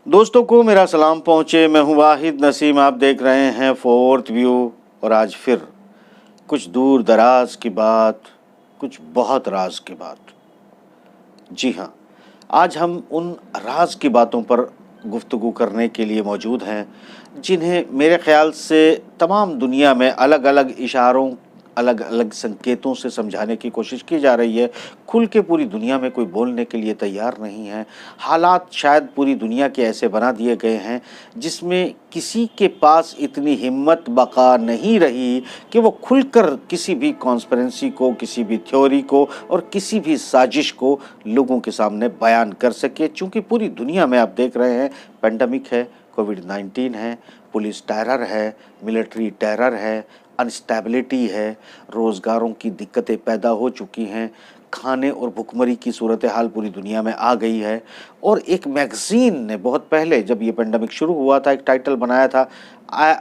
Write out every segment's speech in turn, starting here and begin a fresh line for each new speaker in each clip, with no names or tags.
दोस्तों को मेरा सलाम पहुँचे। मैं हूँ वाहिद नसीम, आप देख रहे हैं फोर्थ व्यू। और आज फिर कुछ दूर दराज की बात, कुछ बहुत राज की बात। जी हाँ, आज हम उन राज की बातों पर गुफ्तगू करने के लिए मौजूद हैं जिन्हें मेरे ख़्याल से तमाम दुनिया में अलग अलग इशारों, अलग अलग संकेतों से समझाने की कोशिश की जा रही है। खुल के पूरी दुनिया में कोई बोलने के लिए तैयार नहीं है। हालात शायद पूरी दुनिया के ऐसे बना दिए गए हैं जिसमें किसी के पास इतनी हिम्मत बका नहीं रही कि वो खुलकर किसी भी कॉन्स्पिरेंसी को, किसी भी थ्योरी को और किसी भी साजिश को लोगों के सामने बयान कर सके। चूँकि पूरी दुनिया में आप देख रहे हैं पेंडेमिक है, कोविड-19 है, पुलिस टेरर है, मिलिट्री टेरर है, अनस्टेबिलिटी है, रोज़गारों की दिक्कतें पैदा हो चुकी हैं, खाने और भुखमरी की सूरत हाल पूरी दुनिया में आ गई है। और एक मैगज़ीन ने बहुत पहले, जब ये पेंडेमिक शुरू हुआ था, एक टाइटल बनाया था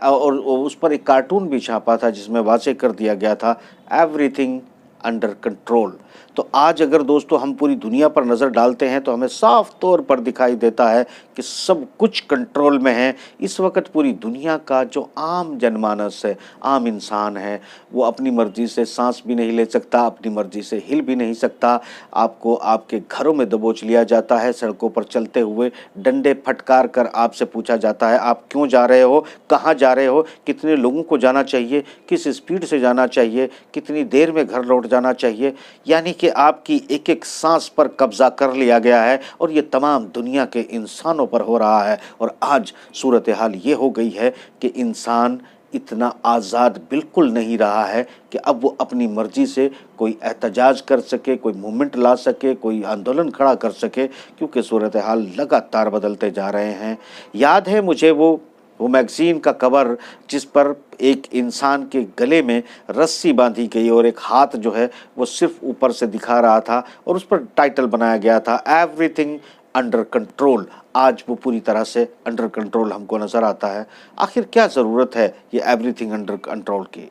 और उस पर एक कार्टून भी छापा था जिसमें वाज़ेह कर दिया गया था, एवरीथिंग अंडर कंट्रोल। तो आज अगर दोस्तों हम पूरी दुनिया पर नज़र डालते हैं तो हमें साफ तौर पर दिखाई देता है कि सब कुछ कंट्रोल में है। इस वक्त पूरी दुनिया का जो आम जनमानस है, आम इंसान है, वो अपनी मर्ज़ी से सांस भी नहीं ले सकता, अपनी मर्ज़ी से हिल भी नहीं सकता। आपको आपके घरों में दबोच लिया जाता है, सड़कों पर चलते हुए डंडे फटकार कर आपसे पूछा जाता है आप क्यों जा रहे हो, कहाँ जा रहे हो, कितने लोगों को जाना चाहिए, किस स्पीड से जाना चाहिए, कितनी देर में घर लौट जाना चाहिए। यानी कि आपकी एक एक सांस पर कब्जा कर लिया गया है और ये तमाम दुनिया के इंसानों पर हो रहा है। और आज सूरत हाल ये हो गई है कि इंसान इतना आज़ाद बिल्कुल नहीं रहा है कि अब वो अपनी मर्ज़ी से कोई एहतजाज कर सके, कोई मूवमेंट ला सके, कोई आंदोलन खड़ा कर सके, क्योंकि सूरत हाल लगातार बदलते जा रहे हैं। याद है मुझे वो मैगज़ीन का कवर जिस पर एक इंसान के गले में रस्सी बांधी गई और एक हाथ जो है वो सिर्फ ऊपर से दिखा रहा था और उस पर टाइटल बनाया गया था एवरीथिंग अंडर कंट्रोल। आज वो पूरी तरह से अंडर कंट्रोल हमको नज़र आता है। आखिर क्या ज़रूरत है ये एवरीथिंग अंडर कंट्रोल की?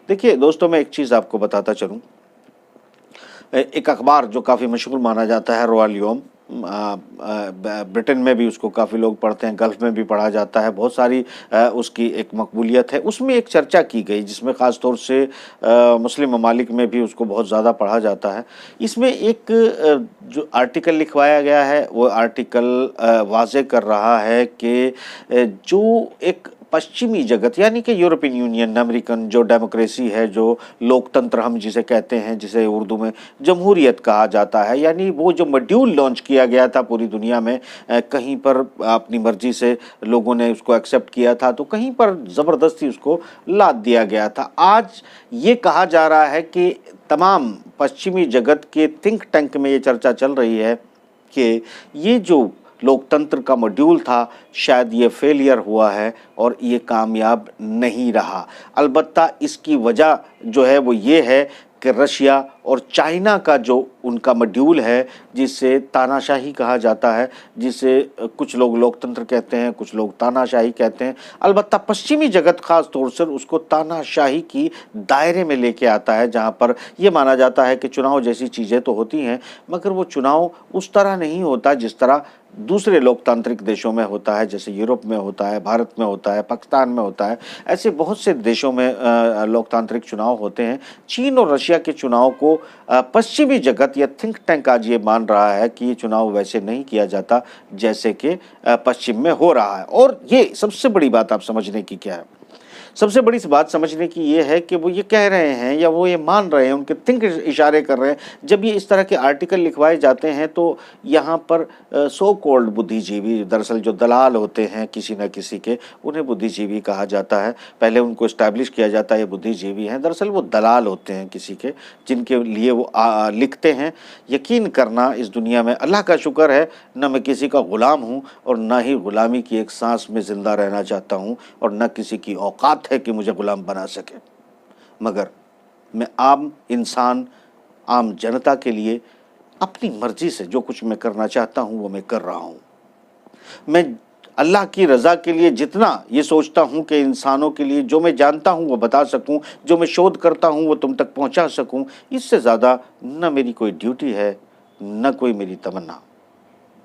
देखिए दोस्तों, मैं एक चीज़ आपको बताता चलूँ। एक अखबार जो काफ़ी मशहूर माना जाता है, रॉयल यौम, ब्रिटेन में भी उसको काफ़ी लोग पढ़ते हैं, गल्फ़ में भी पढ़ा जाता है, बहुत सारी उसकी एक मकबूलियत है। उसमें एक चर्चा की गई जिसमें ख़ास तौर से मुस्लिम ममालिक में भी उसको बहुत ज़्यादा पढ़ा जाता है। इसमें एक जो आर्टिकल लिखवाया गया है वो आर्टिकल वाज़ेह कर रहा है कि जो एक पश्चिमी जगत यानी कि यूरोपियन यूनियन, अमेरिकन जो डेमोक्रेसी है, जो लोकतंत्र हम जिसे कहते हैं, जिसे उर्दू में जमहूरियत कहा जाता है, यानी वो जो मॉड्यूल लॉन्च किया गया था पूरी दुनिया में, कहीं पर अपनी मर्जी से लोगों ने उसको एक्सेप्ट किया था तो कहीं पर ज़बरदस्ती उसको लाद दिया गया था। आज ये कहा जा रहा है कि तमाम पश्चिमी जगत के थिंक टैंक में ये चर्चा चल रही है कि ये जो लोकतंत्र का मॉड्यूल था शायद ये फेलियर हुआ है और ये कामयाब नहीं रहा। अलबत्ता इसकी वजह जो है वो ये है कि रशिया और चाइना का जो उनका मॉड्यूल है, जिसे तानाशाही कहा जाता है, जिसे कुछ लोग लोकतंत्र कहते हैं, कुछ लोग तानाशाही कहते हैं, अलबत्ता पश्चिमी जगत ख़ास तौर से उसको तानाशाही की दायरे में लेके आता है, जहाँ पर यह माना जाता है कि चुनाव जैसी चीज़ें तो होती हैं मगर वो चुनाव उस तरह नहीं होता जिस तरह दूसरे लोकतांत्रिक देशों में होता है, जैसे यूरोप में होता है, भारत में होता है, पाकिस्तान में होता है। ऐसे बहुत से देशों में लोकतांत्रिक चुनाव होते हैं। चीन और रशिया के चुनाव को पश्चिमी जगत या थिंक टैंक आज ये मान रहा है कि ये चुनाव वैसे नहीं किया जाता जैसे कि पश्चिम में हो रहा है। और ये सबसे बड़ी बात आप समझने की क्या है? सबसे बड़ी बात समझने की ये है कि वो ये कह रहे हैं या वो ये मान रहे हैं, उनके थिंक इशारे कर रहे हैं। जब ये इस तरह के आर्टिकल लिखवाए जाते हैं तो यहाँ पर सो कॉल्ड बुद्धिजीवी, दरअसल जो दलाल होते हैं किसी न किसी के, उन्हें बुद्धिजीवी कहा जाता है। पहले उनको इस्टेब्लिश किया जाता है ये बुद्धिजीवी हैं, दरअसल वो दलाल होते हैं किसी के, जिनके लिए वो लिखते हैं। यकीन करना, इस दुनिया में अल्लाह का शुक्र है न मैं किसी का ग़ुलाम हूँ और न ही ग़ुलामी की एक सांस में ज़िंदा रहना चाहता हूँ और न किसी की औकात है कि मुझे गुलाम बना सके। मगर मैं आम इंसान, आम जनता के लिए अपनी मर्जी से जो कुछ मैं करना चाहता हूं वो मैं कर रहा हूं। मैं अल्लाह की रज़ा के लिए जितना ये सोचता हूं कि इंसानों के लिए जो मैं जानता हूं वो बता सकूं, जो मैं शोध करता हूं वो तुम तक पहुंचा सकूं, इससे ज़्यादा न मेरी कोई ड्यूटी है न कोई मेरी तमन्ना।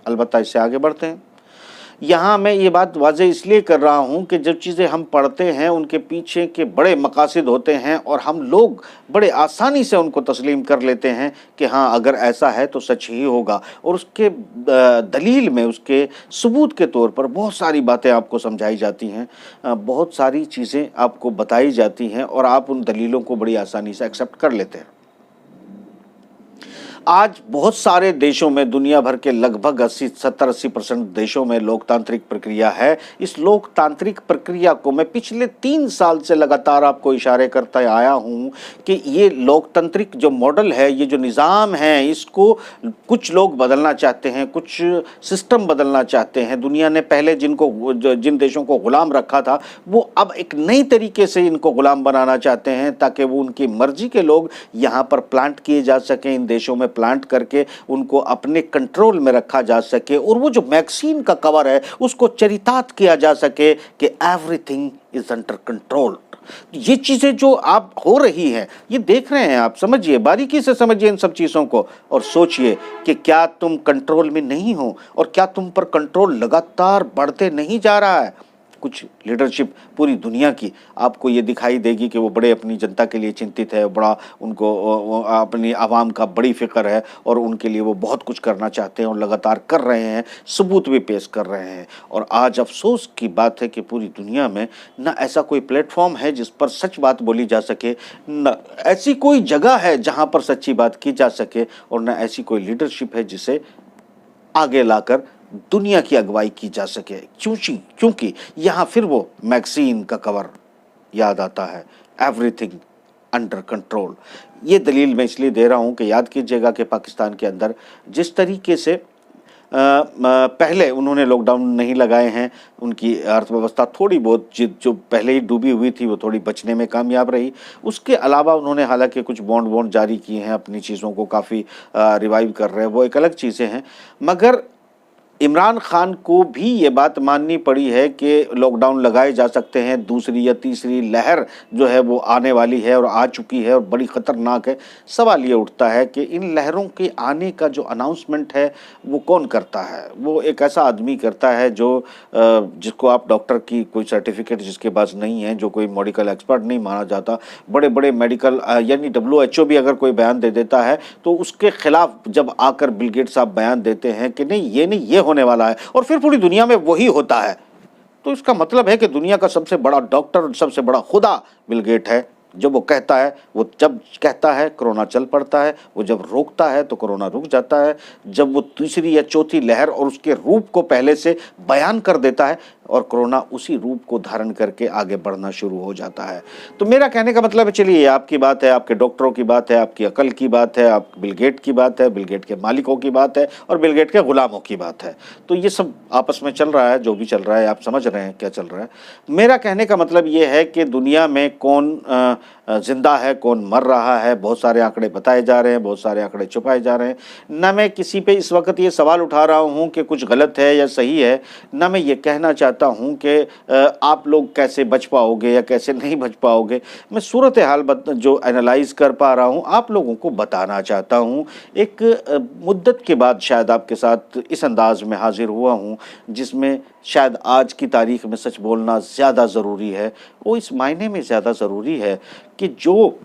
अलबत्ता इससे आगे बढ़ते हैं। यहाँ मैं ये बात वाज़ेह इसलिए कर रहा हूँ कि जो चीज़ें हम पढ़ते हैं उनके पीछे के बड़े मकासद होते हैं और हम लोग बड़े आसानी से उनको तस्लीम कर लेते हैं कि हाँ अगर ऐसा है तो सच ही होगा, और उसके दलील में, उसके सबूत के तौर पर बहुत सारी बातें आपको समझाई जाती हैं, बहुत सारी चीज़ें आपको बताई जाती हैं और आप उन दलीलों को बड़ी आसानी से एक्सेप्ट कर लेते हैं। आज बहुत सारे देशों में, दुनिया भर के लगभग 70-80% देशों में लोकतांत्रिक प्रक्रिया है। इस लोकतांत्रिक प्रक्रिया को मैं पिछले 3 साल से लगातार आपको इशारे करता आया हूँ कि ये लोकतांत्रिक जो मॉडल है, ये जो निज़ाम है, इसको कुछ लोग बदलना चाहते हैं, कुछ सिस्टम बदलना चाहते हैं। दुनिया ने पहले जिन देशों को ग़ुलाम रखा था, वो अब एक नई तरीके से इनको ग़ुलाम बनाना चाहते हैं ताकि वो उनकी मर्ज़ी के लोग यहाँ पर प्लांट किए जा सकें, इन देशों में प्लांट करके उनको अपने कंट्रोल में रखा जा सके, और वो जो वैक्सीन का कवर है उसको चरितार्थ किया जा सके कि एवरीथिंग इज अंडर कंट्रोल। ये चीज़ें जो आप हो रही हैं, ये देख रहे हैं आप, समझिए, बारीकी से समझिए इन सब चीज़ों को और सोचिए कि क्या तुम कंट्रोल में नहीं हो और क्या तुम पर कंट्रोल लगातार बढ़ते नहीं जा रहा है। कुछ लीडरशिप पूरी दुनिया की आपको ये दिखाई देगी कि वो बड़े अपनी जनता के लिए चिंतित है, बड़ा उनको अपनी आवाम का बड़ी फ़िक्र है और उनके लिए वो बहुत कुछ करना चाहते हैं और लगातार कर रहे हैं, सबूत भी पेश कर रहे हैं। और आज अफसोस की बात है कि पूरी दुनिया में ना ऐसा कोई प्लेटफॉर्म है जिस पर सच बात बोली जा सके, न ऐसी कोई जगह है जहाँ पर सच्ची बात की जा सके, और न ऐसी कोई लीडरशिप है जिसे आगे लाकर दुनिया की अगुवाई की जा सके। क्योंकि यहाँ फिर वो मैगज़ीन का कवर याद आता है, एवरीथिंग अंडर कंट्रोल। ये दलील मैं इसलिए दे रहा हूँ कि याद कीजिएगा कि पाकिस्तान के अंदर जिस तरीके से पहले उन्होंने लॉकडाउन नहीं लगाए हैं, उनकी अर्थव्यवस्था थोड़ी बहुत जो पहले ही डूबी हुई थी वो थोड़ी बचने में कामयाब रही। उसके अलावा उन्होंने हालांकि कुछ बॉन्ड जारी किए हैं, अपनी चीज़ों को काफ़ी रिवाइव कर रहे हैं, वो एक अलग चीज़ें हैं। मगर इमरान खान को भी ये बात माननी पड़ी है कि लॉकडाउन लगाए जा सकते हैं, दूसरी या तीसरी लहर जो है वो आने वाली है और आ चुकी है और बड़ी ख़तरनाक है। सवाल ये उठता है कि इन लहरों के आने का जो अनाउंसमेंट है वो कौन करता है? वो एक ऐसा आदमी करता है जो जिसको आप डॉक्टर की कोई सर्टिफिकेट जिसके पास नहीं है, जो कोई मेडिकल एक्सपर्ट नहीं माना जाता। बड़े बड़े मेडिकल यानी WHO भी अगर कोई बयान दे देता है तो उसके खिलाफ जब आकर बिल गेट्स साहब बयान देते हैं कि नहीं ये होने वाला है, और फिर पूरी दुनिया में वही होता है, तो इसका मतलब है कि दुनिया का सबसे बड़ा डॉक्टर, सबसे बड़ा खुदा बिल गेट है। जब वो कहता है, वो जब कहता है कोरोना चल पड़ता है, वो जब रोकता है तो कोरोना रुक जाता है। जब वो तीसरी या चौथी लहर और उसके रूप को पहले से बयान कर देता है और कोरोना उसी रूप को धारण करके आगे बढ़ना शुरू हो जाता है। तो मेरा कहने का मतलब है, चलिए ये आपकी बात है, आपके डॉक्टरों की बात है, आपकी अकल की बात है, आप बिल गेट की बात है, बिल गेट के मालिकों की बात है और बिल गेट के गुलामों की बात है। तो ये सब आपस में चल रहा है, जो भी चल रहा है आप समझ रहे हैं क्या चल रहा है। मेरा कहने का मतलब ये है कि दुनिया में कौन जिंदा है, कौन मर रहा है, बहुत सारे आंकड़े बताए जा रहे हैं, बहुत सारे आंकड़े छुपाए जा रहे हैं। न मैं किसी पे इस वक्त ये सवाल उठा रहा हूँ कि कुछ गलत है या सही है, न मैं ये कहना चाहता हूँ कि आप लोग कैसे बच पाओगे या कैसे नहीं बच पाओगे। मैं सूरत हाल जो एनालाइज कर पा रहा हूँ आप लोगों को बताना चाहता हूँ। एक मुद्दत के बाद शायद आपके साथ इस अंदाज में हाजिर हुआ हूँ जिसमें शायद आज की तारीख में सच बोलना ज़्यादा ज़रूरी है। वो इस मायने में ज़्यादा ज़रूरी है कि जो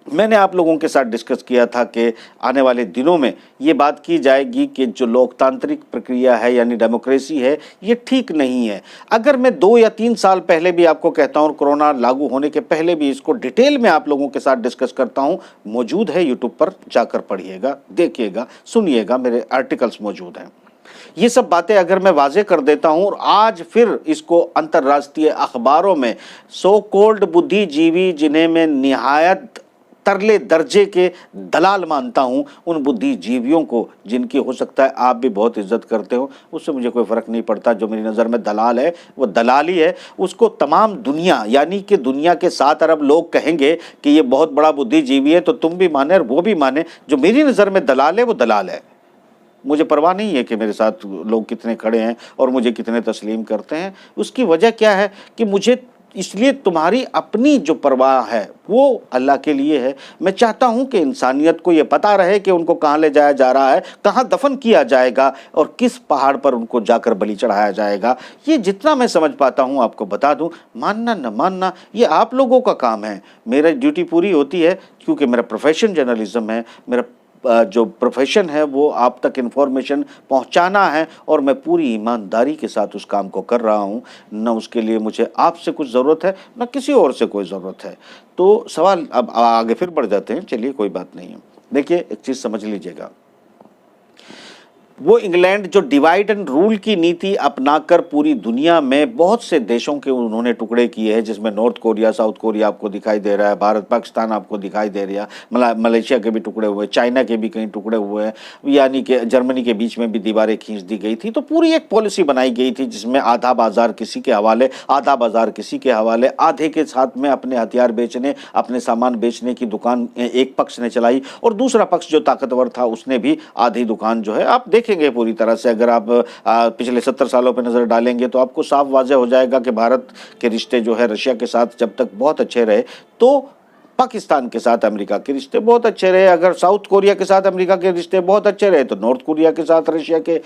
मैंने आप लोगों के साथ डिस्कस किया था कि आने वाले दिनों में ये बात की जाएगी कि जो लोकतांत्रिक प्रक्रिया है यानी डेमोक्रेसी है, ये ठीक नहीं है। अगर मैं 2 या 3 साल पहले भी आपको कहता हूँ, कोरोना लागू होने के पहले भी इसको डिटेल में आप लोगों के साथ डिस्कस करता हूँ, मौजूद है यूट्यूब पर, जाकर पढ़िएगा, देखिएगा, सुनिएगा, मेरे आर्टिकल्स मौजूद हैं। ये सब बातें अगर मैं वाजे कर देता हूँ और आज फिर इसको अंतर्राष्ट्रीय अखबारों में सो कोल्ड बुद्धिजीवी, जिन्हें मैं निहायत तरले दर्जे के दलाल मानता हूं, उन बुद्धिजीवियों को जिनकी हो सकता है आप भी बहुत इज्जत करते हो, उससे मुझे कोई फ़र्क नहीं पड़ता। जो मेरी नज़र में दलाल है वो दलाल ही है। उसको तमाम दुनिया यानी कि दुनिया के 7 अरब लोग कहेंगे कि ये बहुत बड़ा बुद्धिजीवी है, तो तुम भी माने और वो भी माने। जो मेरी नज़र में दलाल है वो दलाल है। मुझे परवाह नहीं है कि मेरे साथ लोग कितने खड़े हैं और मुझे कितने तस्लीम करते हैं। उसकी वजह क्या है कि मुझे इसलिए तुम्हारी अपनी जो परवाह है वो अल्लाह के लिए है। मैं चाहता हूं कि इंसानियत को ये पता रहे कि उनको कहाँ ले जाया जा रहा है, कहाँ दफन किया जाएगा और किस पहाड़ पर उनको जाकर बलि चढ़ाया जाएगा। ये जितना मैं समझ पाता हूं आपको बता दूं, मानना न मानना ये आप लोगों का काम है। मेरा ड्यूटी पूरी होती है क्योंकि मेरा प्रोफेशन जर्नलिज्म है, मेरा जो प्रोफेशन है वो आप तक इन्फॉर्मेशन पहुंचाना है और मैं पूरी ईमानदारी के साथ उस काम को कर रहा हूं। न उसके लिए मुझे आपसे कुछ ज़रूरत है न किसी और से कोई ज़रूरत है। तो सवाल अब आगे फिर बढ़ जाते हैं, चलिए कोई बात नहीं है। देखिए एक चीज़ समझ लीजिएगा, वो इंग्लैंड जो डिवाइड एंड रूल की नीति अपनाकर पूरी दुनिया में बहुत से देशों के उन्होंने टुकड़े किए हैं, जिसमें नॉर्थ कोरिया, साउथ कोरिया आपको दिखाई दे रहा है, भारत पाकिस्तान आपको दिखाई दे रहा है, मलेशिया के भी टुकड़े हुए, चाइना के भी कई टुकड़े हुए हैं, यानी कि जर्मनी के बीच में भी दीवारें खींच दी गई थी। तो पूरी एक पॉलिसी बनाई गई थी जिसमें आधा बाजार किसी के हवाले, आधा बाजार किसी के हवाले, आधे के साथ में अपने हथियार बेचने, अपने सामान बेचने की दुकान एक पक्ष ने चलाई और दूसरा पक्ष जो ताकतवर था उसने भी आधी दुकान जो है आप देखेंगे पूरी तरह से। अगर आप पिछले 70 सालों पर नजर डालेंगे तो आपको साफ वाज़ेह हो जाएगा कि भारत के रिश्ते जो है रशिया के साथ जब तक बहुत अच्छे रहे तो पाकिस्तान के साथ अमेरिका के रिश्ते बहुत अच्छे रहे। अगर साउथ कोरिया के साथ अमेरिका के रिश्ते बहुत अच्छे रहे तो नॉर्थ कोरिया के साथ रशिया के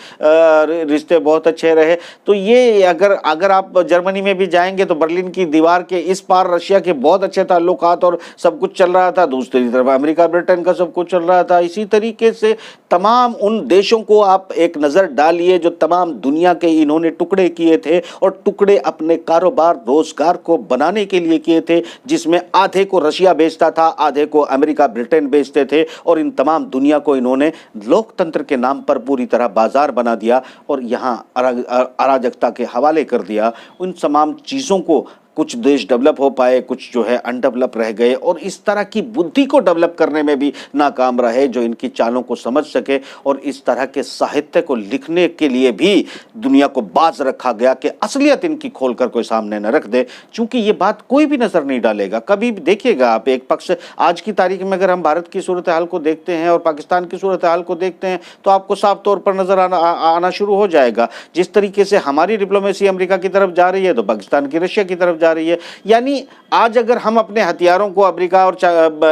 रिश्ते बहुत अच्छे रहे। तो ये अगर आप जर्मनी में भी जाएंगे तो बर्लिन की दीवार के इस पार रशिया के बहुत अच्छे ताल्लुकात और सब कुछ चल रहा था, दूसरी तरफ अमेरिका ब्रिटेन का सब कुछ चल रहा था। इसी तरीके से तमाम उन देशों को आप एक नज़र डालिए जो तमाम दुनिया के इन्होंने टुकड़े किए थे और टुकड़े अपने कारोबार रोजगार को बनाने के लिए किए थे, जिसमें आधे को रशिया बेचता था, आधे को अमेरिका ब्रिटेन बेचते थे और इन तमाम दुनिया को इन्होंने लोकतंत्र के नाम पर पूरी तरह बाजार बना दिया और यहाँ अराजकता के हवाले कर दिया। उन तमाम चीज़ों को कुछ देश डेवलप हो पाए, कुछ जो है अनडेवलप रह गए और इस तरह की बुद्धि को डेवलप करने में भी नाकाम रहे जो इनकी चालों को समझ सके। और इस तरह के साहित्य को लिखने के लिए भी दुनिया को बाज रखा गया कि असलियत इनकी खोलकर कोई सामने न रख दे, क्योंकि ये बात कोई भी नज़र नहीं डालेगा। कभी भी देखिएगा आप, एक पक्ष आज की तारीख में अगर हम भारत की सूरत हाल को देखते हैं और पाकिस्तान की सूरत हाल को देखते हैं तो आपको साफ तौर पर नज़र आना शुरू हो जाएगा। जिस तरीके से हमारी डिप्लोमेसी अमेरिका की तरफ जा रही है तो पाकिस्तान की रशिया की तरफ जा रही है। यानी आज अगर हम अपने हथियारों को अमेरिका और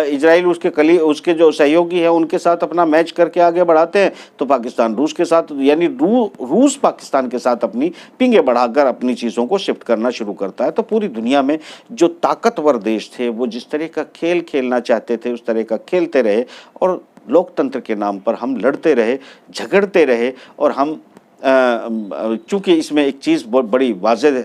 इजराइल उसके जो सहयोगी हैं उनके साथ अपना मैच करके आगे बढ़ाते हैं तो पाकिस्तान रूस के साथ, यानी रूस पाकिस्तान के साथ अपनी पिंगे बढ़ाकर अपनी चीज़ों को शिफ्ट करना शुरू करता है। तो पूरी दुनिया में जो ताकतवर देश थे वो जिस तरह का खेल खेलना चाहते थे उस तरह का खेलते रहे और लोकतंत्र के नाम पर हम लड़ते रहे, झगड़ते रहे। और हम चूँकि इसमें एक चीज़ बहुत बड़ी वाज़ेह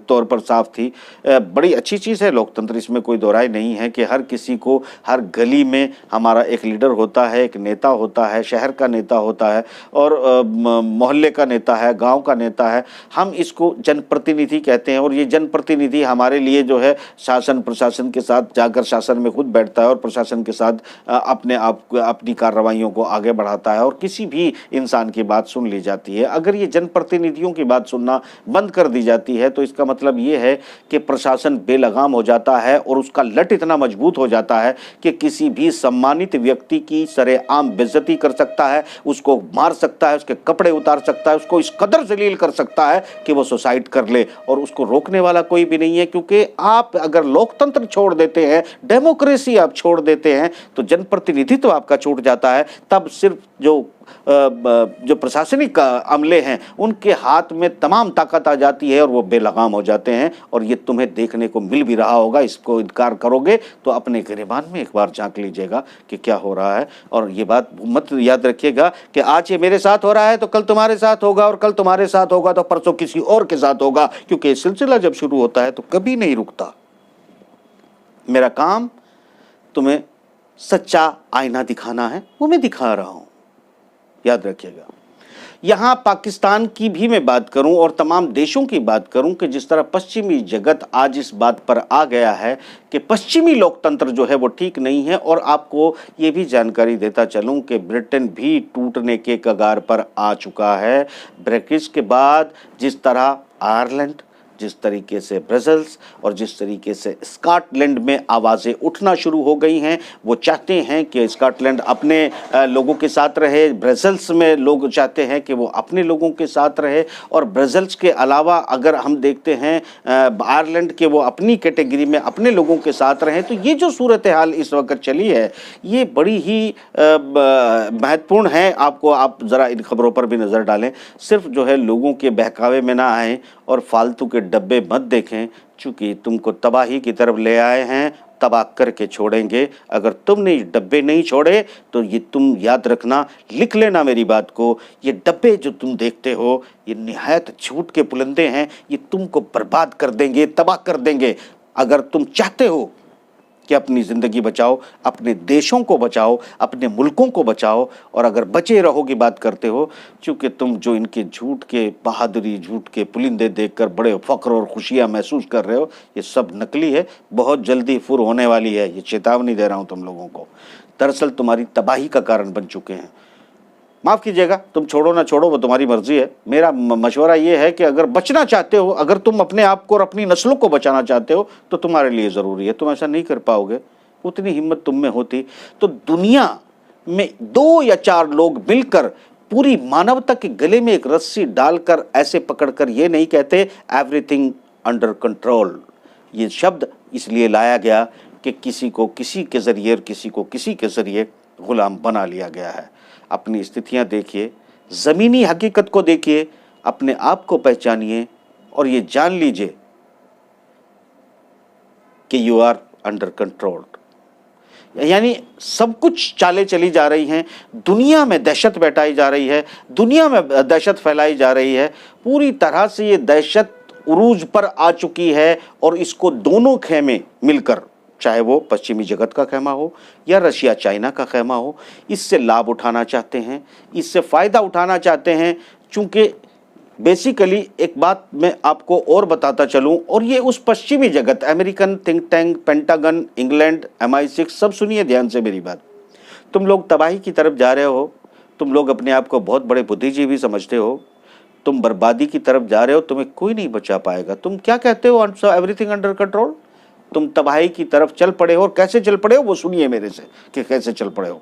तौर पर साफ थी, बड़ी अच्छी चीज़ है लोकतंत्र, इसमें कोई दो राय नहीं है कि हर किसी को हर गली में हमारा एक लीडर होता है, एक नेता होता है, शहर का नेता होता है और मोहल्ले का नेता है, गांव का नेता है। हम इसको जनप्रतिनिधि कहते हैं और ये जनप्रतिनिधि हमारे लिए जो है शासन प्रशासन के साथ जाकर शासन में खुद बैठता है और प्रशासन के साथ अपने आप अपनी कार्रवाइयों को आगे बढ़ाता है और किसी भी इंसान की बात सुन ली जाती है। अगर ये जनप्रतिनिधियों की बात सुनना बंद कर दी जाती है तो इसका मतलब ये है कि प्रशासन बेलगाम हो जाता है और उसका लट इतना मजबूत हो जाता है कि किसी भी सम्मानित व्यक्ति की सरेआम बेइज्जती कर सकता है, उसको मार सकता है, उसके कपड़े उतार सकता है, उसको इस कदर जलील कर सकता है कि वो सुसाइड कर ले और उसको रोकने वाला कोई भी नहीं है। क्योंकि आप अगर लोकतंत्र छोड़ देते हैं, डेमोक्रेसी आप छोड़ देते हैं तो जनप्रतिनिधित्व तो आपका छूट जाता है। तब सिर्फ जो प्रशासनिक अमले हैं उनके हाथ में तमाम ताकत आ जाती है और वो बेलगाम हो जाते हैं। और ये तुम्हें देखने को मिल भी रहा होगा, इसको इनकार करोगे तो अपने गिरेबान में एक बार झांक लीजिएगा कि क्या हो रहा है। और ये बात मत याद रखिएगा कि आज ये मेरे साथ हो रहा है तो कल तुम्हारे साथ होगा और कल तुम्हारे साथ होगा तो परसों किसी और के साथ होगा, क्योंकि ये सिलसिला जब शुरू होता है तो कभी नहीं रुकता। मेरा काम तुम्हें सच्चा आईना दिखाना है, वो मैं दिखा रहा हूं, याद रखिएगा। यहाँ पाकिस्तान की भी मैं बात करूं और तमाम देशों की बात करूं कि जिस तरह पश्चिमी जगत आज इस बात पर आ गया है कि पश्चिमी लोकतंत्र जो है वो ठीक नहीं है। और आपको ये भी जानकारी देता चलूं कि ब्रिटेन भी टूटने के कगार पर आ चुका है। ब्रेक्जिट के बाद जिस तरह आयरलैंड, जिस तरीके से ब्रसेल्स और जिस तरीके से स्कॉटलैंड में आवाज़ें उठना शुरू हो गई हैं, वो चाहते हैं कि स्कॉटलैंड अपने लोगों के साथ रहे, ब्रसेल्स में लोग चाहते हैं कि वो अपने लोगों के साथ रहे, और ब्रसेल्स के अलावा अगर हम देखते हैं आयरलैंड के वो अपनी कैटेगरी में अपने लोगों के साथ रहें। तो ये जो सूरत हाल इस वक्त चली है ये बड़ी ही महत्वपूर्ण है। आप ज़रा इन खबरों पर भी नज़र डालें, सिर्फ जो है लोगों के बहकावे में ना आएँ और फालतू के डब्बे मत देखें, चूँकि तुमको तबाही की तरफ ले आए हैं, तबाह करके छोड़ेंगे। अगर तुमने ये डब्बे नहीं छोड़े तो ये तुम याद रखना, लिख लेना मेरी बात को, ये डब्बे जो तुम देखते हो ये निहायत झूठ के पुलंदे हैं, ये तुमको बर्बाद कर देंगे, तबाह कर देंगे। अगर तुम चाहते हो कि अपनी ज़िंदगी बचाओ, अपने देशों को बचाओ, अपने मुल्कों को बचाओ, और अगर बचे रहो की बात करते हो, चूँकि तुम जो इनके झूठ के बहादुरी, झूठ के पुलिंदे देखकर बड़े फ़ख्र और खुशियाँ महसूस कर रहे हो, ये सब नकली है, बहुत जल्दी फुर होने वाली है। ये चेतावनी दे रहा हूँ तुम लोगों को, दरअसल तुम्हारी तबाही का कारण बन चुके हैं। माफ़ कीजिएगा, तुम छोड़ो ना छोड़ो वो तुम्हारी मर्ज़ी है। मेरा मशवरा ये है कि अगर बचना चाहते हो, अगर तुम अपने आप को और अपनी नस्लों को बचाना चाहते हो तो तुम्हारे लिए ज़रूरी है। तुम ऐसा नहीं कर पाओगे, उतनी हिम्मत तुम में होती तो दुनिया में 2 या 4 लोग मिलकर पूरी मानवता के गले में एक रस्सी डालकर ऐसे पकड़कर ये नहीं कहते एवरीथिंग अंडर कंट्रोल। ये शब्द इसलिए लाया गया कि किसी को किसी के ज़रिए और किसी को किसी के ज़रिए ग़ुलाम बना लिया गया है। अपनी स्थितियां देखिए, ज़मीनी हकीकत को देखिए, अपने आप को पहचानिए और ये जान लीजिए कि यू आर अंडर कंट्रोल। यानी सब कुछ चालें चली जा रही हैं, दुनिया में दहशत बैठाई जा रही है, दुनिया में दहशत फैलाई जा रही है, पूरी तरह से ये दहशत उरूज पर आ चुकी है। और इसको दोनों खेमे मिलकर, चाहे वो पश्चिमी जगत का खेमा हो या रशिया चाइना का खेमा हो, इससे लाभ उठाना चाहते हैं, इससे फ़ायदा उठाना चाहते हैं। चूँकि बेसिकली एक बात मैं आपको और बताता चलूँ, और ये उस पश्चिमी जगत, American think tank, pentagon, England, MI6, सब सुनिए ध्यान से मेरी बात। तुम लोग तबाही की तरफ जा रहे हो, तुम लोग अपने आप को बहुत बड़े बुद्धिजीवी समझते हो, तुम बर्बादी की तरफ जा रहे हो, तुम्हें कोई नहीं बचा पाएगा। तुम क्या कहते हो, एवरीथिंग अंडर कंट्रोल? तुम तबाही की तरफ चल पड़े हो, और कैसे चल पड़े हो वो सुनिए मेरे से कि कैसे चल पड़े हो।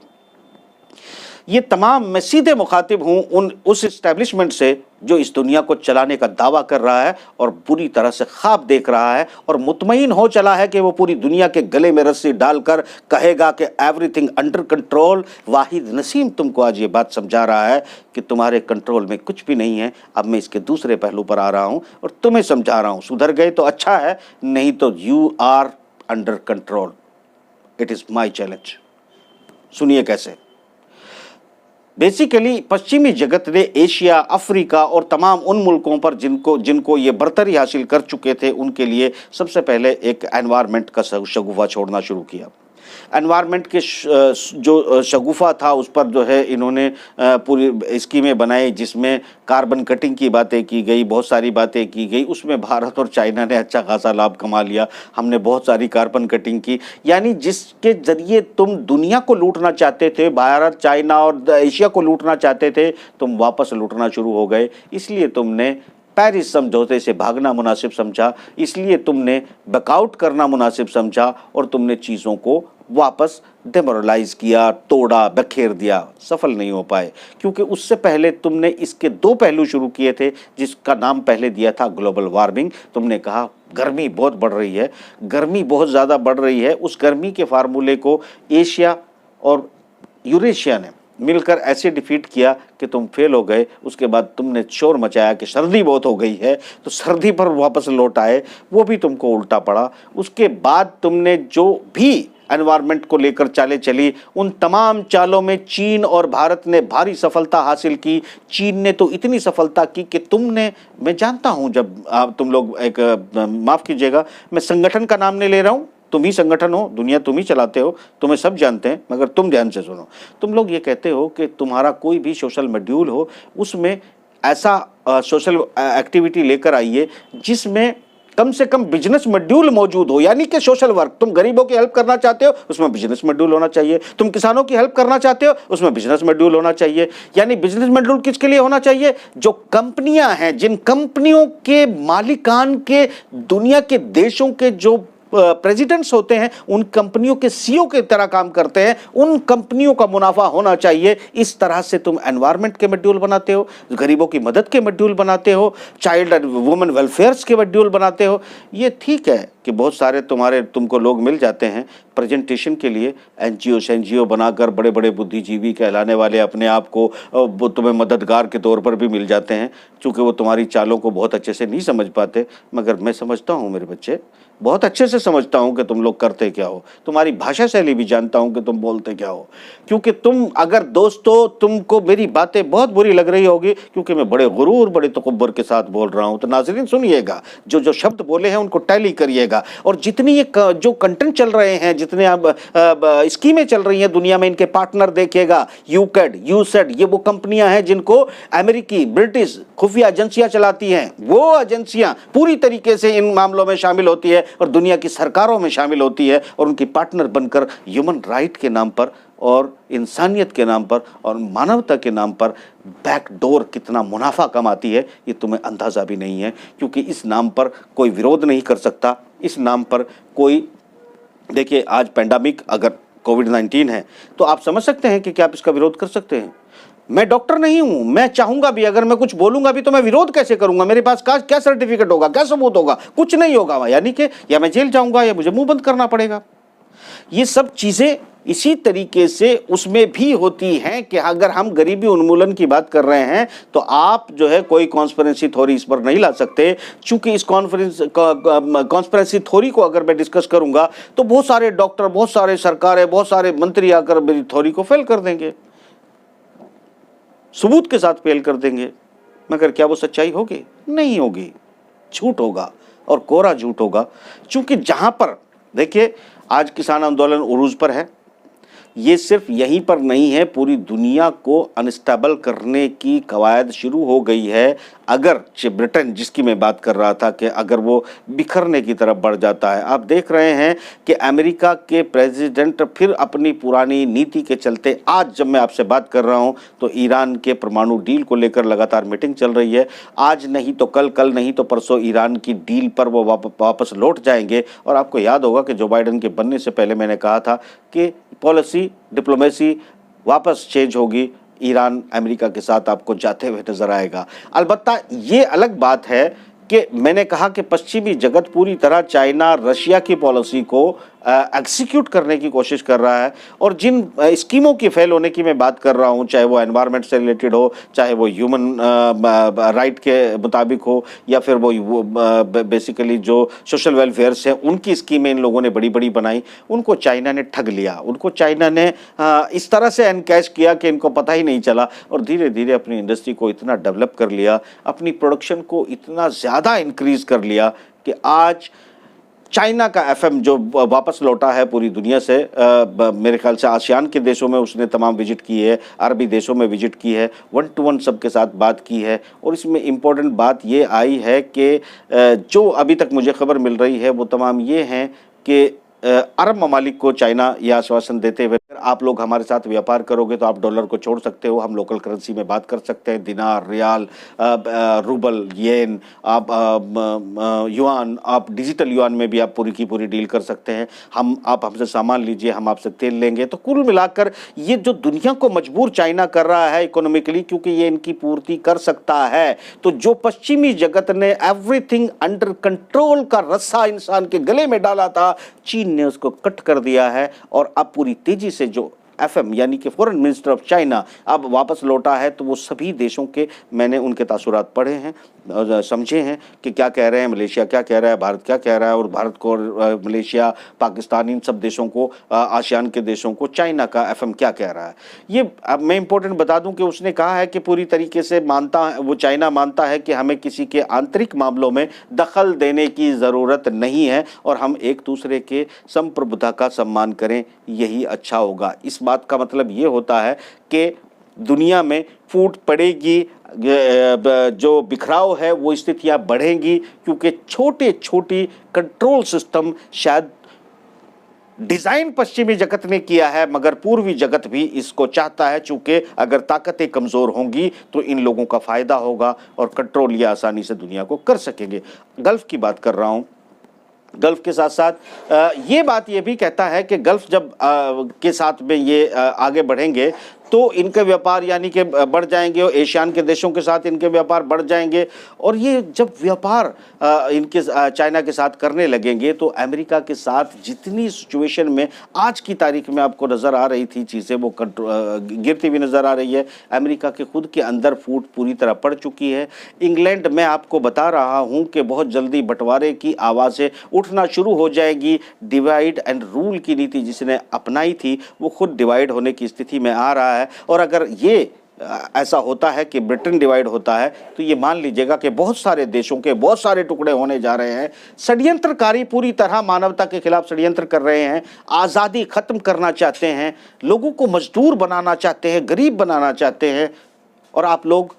ये तमाम, मैं सीधे मुखातिब हूँ उस इस्टेब्लिशमेंट से जो इस दुनिया को चलाने का दावा कर रहा है और बुरी तरह से ख्वाब देख रहा है और मुतमईन हो चला है कि वो पूरी दुनिया के गले में रस्सी डालकर कहेगा कि एवरीथिंग अंडर कंट्रोल। वाहिद नसीम तुमको आज ये बात समझा रहा है कि तुम्हारे कंट्रोल में कुछ भी नहीं है। अब मैं इसके दूसरे पहलू पर आ रहा हूँ और तुम्हें समझा रहा हूँ। सुधर गए तो अच्छा है, नहीं तो you are under control. It is my challenge. सुनिए कैसे। बेसिकली पश्चिमी जगत ने एशिया, अफ्रीका और तमाम उन मुल्कों पर जिनको ये बर्तरी हासिल कर चुके थे, उनके लिए सबसे पहले एक एनवायरनमेंट का शगुफा छोड़ना शुरू किया। एनवायरनमेंट के जो शगुफा था उस पर जो है इन्होंने पूरी स्कीमें बनाई, जिसमें कार्बन कटिंग की बातें की गई, बहुत सारी बातें की गई। उसमें भारत और चाइना ने अच्छा खासा लाभ कमा लिया। हमने बहुत सारी कार्बन कटिंग की, यानी जिसके ज़रिए तुम दुनिया को लूटना चाहते थे, भारत, चाइना और एशिया को लूटना चाहते थे, तुम वापस लूटना शुरू हो गए। इसलिए तुमने पेरिस समझौते से भागना मुनासिब समझा, इसलिए तुमने बैकआउट करना मुनासिब समझा और तुमने चीज़ों को वापस डेमोरलाइज किया, तोड़ा, बखेर दिया। सफल नहीं हो पाए, क्योंकि उससे पहले तुमने इसके 2 पहलू शुरू किए थे, जिसका नाम पहले दिया था ग्लोबल वार्मिंग। तुमने कहा गर्मी बहुत बढ़ रही है, गर्मी बहुत ज़्यादा बढ़ रही है। उस गर्मी के फार्मूले को एशिया और यूरेशिया ने मिलकर ऐसे डिफीट किया कि तुम फेल हो गए। उसके बाद तुमने शोर मचाया कि सर्दी बहुत हो गई है, तो सर्दी पर वापस लौट आए, वो भी तुमको उल्टा पड़ा। उसके बाद तुमने जो भी एनवायरनमेंट को लेकर चालें चली, उन तमाम चालों में चीन और भारत ने भारी सफलता हासिल की। चीन ने तो इतनी सफलता की कि तुमने, मैं जानता हूँ, जब तुम लोग माफ़ कीजिएगा, मैं संगठन का नाम नहीं ले रहा हूँ, तुम ही संगठन हो, दुनिया तुम ही चलाते हो, तुम्हें सब जानते हैं, मगर तुम ध्यान से सुनो। तुम लोग ये कहते हो कि तुम्हारा कोई भी सोशल मॉड्यूल हो, उसमें ऐसा सोशल एक्टिविटी लेकर आइए जिसमें कम से कम बिजनेस मॉड्यूल मौजूद हो, यानी कि सोशल वर्क। तुम गरीबों की हेल्प करना चाहते हो, उसमें बिजनेस मॉड्यूल होना चाहिए। तुम किसानों की हेल्प करना चाहते हो, उसमें बिजनेस मॉड्यूल होना चाहिए। यानी बिजनेस मॉड्यूल किसके लिए होना चाहिए? जो कंपनियां हैं, जिन कंपनियों के मालिकान के दुनिया के देशों के जो प्रेसिडेंट्स होते हैं, उन कंपनियों के सीईओ की तरह काम करते हैं, उन कंपनियों का मुनाफा होना चाहिए। इस तरह से तुम एनवायरनमेंट के मॉड्यूल बनाते हो, गरीबों की मदद के मॉड्यूल बनाते हो, चाइल्ड एंड वुमेन वेलफेयर्स के मॉड्यूल बनाते हो। ये ठीक है कि बहुत सारे तुमको लोग मिल जाते हैं प्रेजेंटेशन के लिए, एनजीओ बनाकर बड़े बड़े बुद्धिजीवी कहलाने वाले अपने आप को वो तुम्हें मददगार के तौर पर भी मिल जाते हैं, चूँकि वो तुम्हारी चालों को बहुत अच्छे से नहीं समझ पाते। मगर मैं समझता हूँ मेरे बच्चे, बहुत अच्छे से समझता हूँ कि तुम लोग करते क्या हो, तुम्हारी भाषा शैली भी जानता हूँ कि तुम बोलते क्या हो। क्योंकि तुम अगर दोस्तों तुमको मेरी बातें बहुत बुरी लग रही होगी, क्योंकि मैं बड़े गुरूर बड़े तकब्बुर के साथ बोल रहा हूँ, तो नाज़रीन सुनिएगा, जो जो शब्द बोले हैं उनको टैली करिएगा। और जितनी ये जो कंटेंट चल रहे हैं, जितने अब स्कीमें चल रही हैं दुनिया में, इनके पार्टनर देखिएगा, यूकैड, यूसेड, ये वो कंपनियां हैं जिनको अमेरिकी ब्रिटिश खुफिया एजेंसियां चलाती हैं। वो एजेंसियां पूरी तरीके से इन मामलों में शामिल होती है और दुनिया की सरकारों में शामिल होती है, और उनकी पार्टनर बनकर ह्यूमन राइट के नाम पर और इंसानियत के नाम पर और मानवता के नाम पर बैकडोर कितना मुनाफा कमाती है, ये तुम्हें अंदाज़ा भी नहीं है। क्योंकि इस नाम पर कोई विरोध नहीं कर सकता, इस नाम पर कोई, देखिए आज पेंडेमिक अगर कोविड-19 है तो आप समझ सकते हैं कि क्या आप इसका विरोध कर सकते हैं? मैं डॉक्टर नहीं हूं, मैं चाहूंगा भी, अगर मैं कुछ बोलूंगा भी तो मैं विरोध कैसे करूंगा? मेरे पास क्या सर्टिफिकेट होगा, क्या सबूत होगा? कुछ नहीं होगा। यानी कि या मैं जेल जाऊंगा या मुझे मुंह बंद करना पड़ेगा। ये सब चीजें इसी तरीके से उसमें भी होती हैं कि अगर हम गरीबी उन्मूलन की बात कर रहे हैं तो आप जो है कोई कॉन्स्पिरेसी थ्योरी इस पर नहीं ला सकते, चूंकि इस कॉन्स्पिरेसी थ्योरी को अगर मैं डिस्कस करूंगा तो बहुत सारे डॉक्टर, बहुत सारे सरकारें, बहुत सारे मंत्री आकर मेरी थ्योरी को फेल कर देंगे, सबूत के साथ फेल कर देंगे। मगर क्या वो सच्चाई होगी? नहीं होगी, झूठ होगा और कोरा झूठ होगा। चूंकि जहां पर देखिए आज किसान आंदोलन उरूज पर है, ये सिर्फ यहीं पर नहीं है, पूरी दुनिया को अनस्टेबल करने की कवायद शुरू हो गई है। अगर ब्रिटेन, जिसकी मैं बात कर रहा था, कि अगर वो बिखरने की तरफ बढ़ जाता है, आप देख रहे हैं कि अमेरिका के प्रेसिडेंट फिर अपनी पुरानी नीति के चलते, आज जब मैं आपसे बात कर रहा हूं तो ईरान के परमाणु डील को लेकर लगातार मीटिंग चल रही है। आज नहीं तो कल, कल नहीं तो परसों ईरान की डील पर वो वापस लौट जाएंगे। और आपको याद होगा कि जो बाइडेन के बनने से पहले मैंने कहा था कि पॉलिसी, डिप्लोमेसी वापस चेंज होगी, ईरान अमेरिका के साथ आपको जाते हुए नजर आएगा। अलबत्ता ये अलग बात है कि मैंने कहा कि पश्चिमी जगत पूरी तरह चाइना, रशिया की पॉलिसी को एग्जीक्यूट करने की कोशिश कर रहा है। और जिन स्कीमों की फेल होने की मैं बात कर रहा हूं, चाहे वो एनवायरनमेंट से रिलेटेड हो, चाहे वो ह्यूमन राइट के मुताबिक हो, या फिर वो बेसिकली जो सोशल वेलफेयर्स हैं उनकी स्कीमें इन लोगों ने बड़ी बड़ी बनाई, उनको चाइना ने ठग लिया, उनको चाइना ने इस तरह से एनकैश किया कि इनको पता ही नहीं चला। और धीरे धीरे अपनी इंडस्ट्री को इतना डेवलप कर लिया, अपनी प्रोडक्शन को इतना ज़्यादा इंक्रीज कर लिया कि आज चाइना का एफएम जो वापस लौटा है पूरी दुनिया से, मेरे ख्याल से आसियान के देशों में उसने तमाम विजिट की है, अरबी देशों में विजिट की है, 1 to 1 सबके साथ बात की है। और इसमें इम्पोर्टेंट बात ये आई है कि जो अभी तक मुझे खबर मिल रही है वो तमाम ये हैं कि अरब ममालिक को चाइना यह आश्वासन देते हुए, आप लोग हमारे साथ व्यापार करोगे तो आप डॉलर को छोड़ सकते हो, हम लोकल करेंसी में बात कर सकते हैं, दिनार, रियाल, रूबल, येन, आप युआन, आप डिजिटल युआन में भी आप पूरी की पूरी डील कर सकते हैं। आप हमसे सामान लीजिए, हम आपसे तेल लेंगे। तो कुल मिलाकर ये जो दुनिया को मजबूर चाइना कर रहा है इकोनॉमिकली, क्योंकि ये इनकी पूर्ति कर सकता है, तो जो पश्चिमी जगत ने एवरीथिंग अंडर कंट्रोल का रस्सा इंसान के गले में डाला था, चीन ने उसको कट कर दिया है। और अब पूरी तेजी से जो एफएम यानी कि फॉरेन मिनिस्टर ऑफ चाइना अब वापस लौटा है, तो वो सभी देशों के मैंने उनके तासुरात पढ़े हैं और समझे हैं कि क्या कह रहे हैं, मलेशिया क्या कह रहा है, भारत क्या कह रहा है, और भारत को, मलेशिया, पाकिस्तान, इन सब देशों को, आसियान के देशों को चाइना का एफएम क्या कह रहा है। ये अब मैं इंपॉर्टेंट बता दूं कि उसने कहा है कि पूरी तरीके से वो चाइना मानता है कि हमें किसी के आंतरिक मामलों में दखल देने की ज़रूरत नहीं है और हम एक दूसरे के संप्रभुता का सम्मान करें, यही अच्छा होगा। इस बात का मतलब ये होता है कि दुनिया में फूट पड़ेगी, जो बिखराव है वो स्थितियां बढ़ेंगी, क्योंकि छोटे छोटी कंट्रोल सिस्टम शायद डिज़ाइन पश्चिमी जगत ने किया है, मगर पूर्वी जगत भी इसको चाहता है, चूँकि अगर ताकतें कमज़ोर होंगी तो इन लोगों का फ़ायदा होगा और कंट्रोल ये आसानी से दुनिया को कर सकेंगे। गल्फ़ की बात कर रहा हूँ। गल्फ़ के साथ साथ ये बात ये भी कहता है कि गल्फ़ जब के साथ में ये आगे बढ़ेंगे तो इनके व्यापार यानी कि बढ़ जाएंगे, और एशियान के देशों के साथ इनके व्यापार बढ़ जाएंगे। और ये जब व्यापार इनके चाइना के साथ करने लगेंगे तो अमेरिका के साथ जितनी सिचुएशन में आज की तारीख में आपको नज़र आ रही थी चीज़ें, वो गिरती हुई नज़र आ रही है। अमेरिका के खुद के अंदर फूट पूरी तरह पड़ चुकी है। इंग्लैंड में आपको बता रहा हूँ कि बहुत जल्दी बंटवारे की आवाज़ें उठना शुरू हो जाएगी। डिवाइड एंड रूल की नीति जिसने अपनाई थी वो खुद डिवाइड होने की स्थिति में आ रहा है। और अगर ये ऐसा होता है कि ब्रिटेन डिवाइड होता है तो ये मान लीजिएगा कि बहुत सारे देशों के बहुत सारे टुकड़े होने जा रहे हैं। षड्यंत्रकारी पूरी तरह मानवता के खिलाफ षड्यंत्र कर रहे हैं, आज़ादी ख़त्म करना चाहते हैं, लोगों को मजदूर बनाना चाहते हैं, गरीब बनाना चाहते हैं। और आप लोग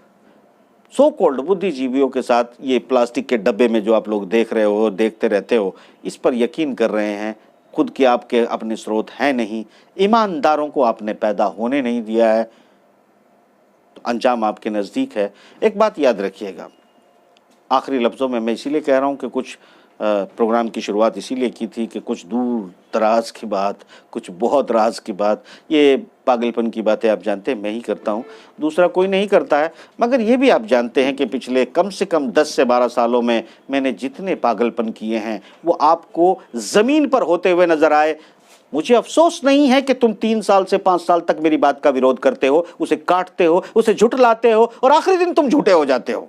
सो कॉल्ड बुद्धिजीवियों के साथ ये प्लास्टिक के डब्बे में जो आप लोग देख रहे हो, देखते रहते हो, इस पर यकीन कर रहे हैं। खुद के आपके अपने स्रोत हैं नहीं, ईमानदारों को आपने पैदा होने नहीं दिया है, तो अंजाम आपके नज़दीक है। एक बात याद रखिएगा, आखिरी लफ्ज़ों में मैं इसीलिए कह रहा हूँ कि कुछ प्रोग्राम की शुरुआत इसीलिए की थी कि कुछ दूर दराज की बात, कुछ बहुत राज की बात, ये पागलपन की बातें आप जानते हैं मैं ही करता हूँ, दूसरा कोई नहीं करता है। मगर ये भी आप जानते हैं कि पिछले कम से कम 10 से 12 सालों में मैंने जितने पागलपन किए हैं वो आपको ज़मीन पर होते हुए नज़र आए। मुझे अफसोस नहीं है कि तुम 3 साल से 5 साल तक मेरी बात का विरोध करते हो, उसे काटते हो, उसे झुठलाते हो और आखिरी दिन तुम झूठे हो जाते हो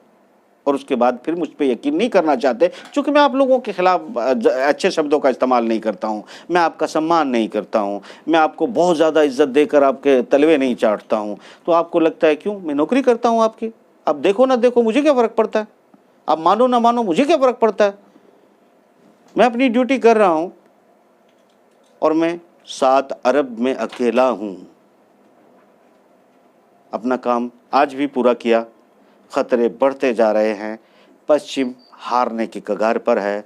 और उसके बाद फिर मुझ पे यकीन नहीं करना चाहते, क्योंकि मैं आप लोगों के खिलाफ अच्छे शब्दों का इस्तेमाल नहीं करता हूँ, मैं आपका सम्मान नहीं करता हूँ, मैं आपको बहुत ज़्यादा इज्जत देकर आपके तलवे नहीं चाटता हूँ। तो आपको लगता है क्यों मैं नौकरी करता हूँ आपकी, अब देखो ना देखो मुझे क्या फ़र्क पड़ता है, आप मानो ना मानो मुझे क्या फ़र्क पड़ता है। मैं अपनी ड्यूटी कर रहा हूँ और मैं 7 अरब में अकेला हूँ। अपना काम आज भी पूरा किया। ख़तरे बढ़ते जा रहे हैं, पश्चिम हारने की कगार पर है।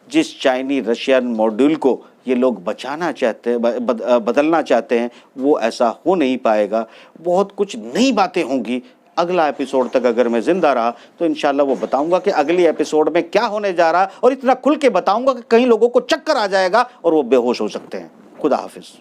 जिस चाइनी रशियन मॉड्यूल को ये लोग बचाना चाहते हैं, बदलना चाहते हैं, वो ऐसा हो नहीं पाएगा। बहुत कुछ नई बातें होंगी। अगला एपिसोड तक अगर मैं ज़िंदा रहा तो इंशाल्लाह वो बताऊंगा कि अगली एपिसोड में क्या होने जा रहा है, और इतना खुल के बताऊंगा कि कई लोगों को चक्कर आ जाएगा और वो बेहोश हो सकते हैं। खुदा हाफिज़।